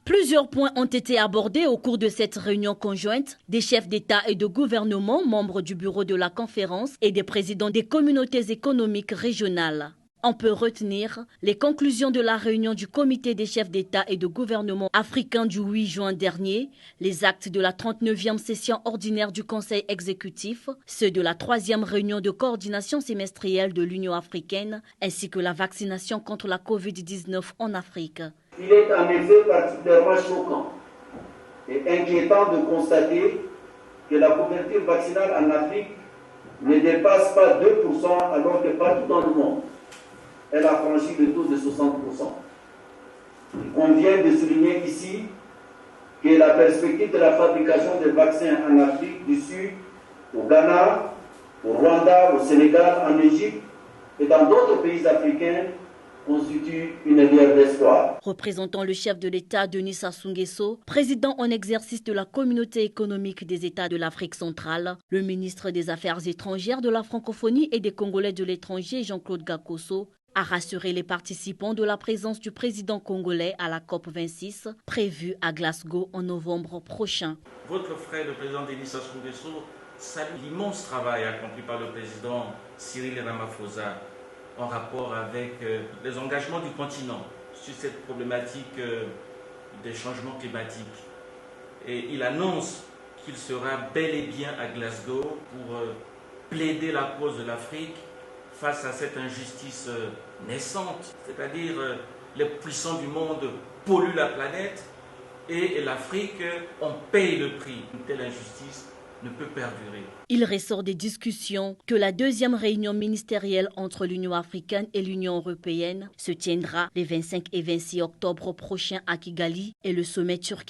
Plusieurs points ont été abordés au cours de cette réunion conjointe des chefs d'État et de gouvernement, membres du bureau de la conférence et des présidents des communautés économiques régionales. On peut retenir les conclusions de la réunion du comité des chefs d'État et de gouvernement africains du 8 juin dernier, les actes de la 39e session ordinaire du Conseil exécutif, ceux de la 3e réunion de coordination semestrielle de l'Union africaine, ainsi que la vaccination contre la Covid-19 en Afrique. Il est en effet particulièrement choquant et inquiétant de constater que la couverture vaccinale en Afrique ne dépasse pas 2% alors que partout dans le monde, elle a franchi le taux de 60%. Il convient de souligner ici que la perspective de la fabrication des vaccins en Afrique du Sud, au Ghana, au Rwanda, au Sénégal, en Égypte et dans d'autres pays africains constitue une lueur d'espoir. Représentant le chef de l'État, Denis Sassou Nguesso, président en exercice de la Communauté économique des États de l'Afrique centrale, le ministre des Affaires étrangères de la francophonie et des Congolais de l'étranger, Jean-Claude Gakoso, a rassuré les participants de la présence du président congolais à la COP26, prévue à Glasgow en novembre prochain. Votre frère, le président Denis Sassou Nguesso, salue l'immense travail accompli par le président Cyril Ramaphosa en rapport avec les engagements du continent sur cette problématique des changements climatiques. Et il annonce qu'il sera bel et bien à Glasgow pour plaider la cause de l'Afrique face à cette injustice naissante, c'est-à-dire les puissants du monde polluent la planète et l'Afrique en paye le prix. Une telle injustice ne peut perdurer. Il ressort des discussions que la 2e réunion ministérielle entre l'Union africaine et l'Union européenne se tiendra les 25 et 26 octobre prochains à Kigali et le sommet Turquie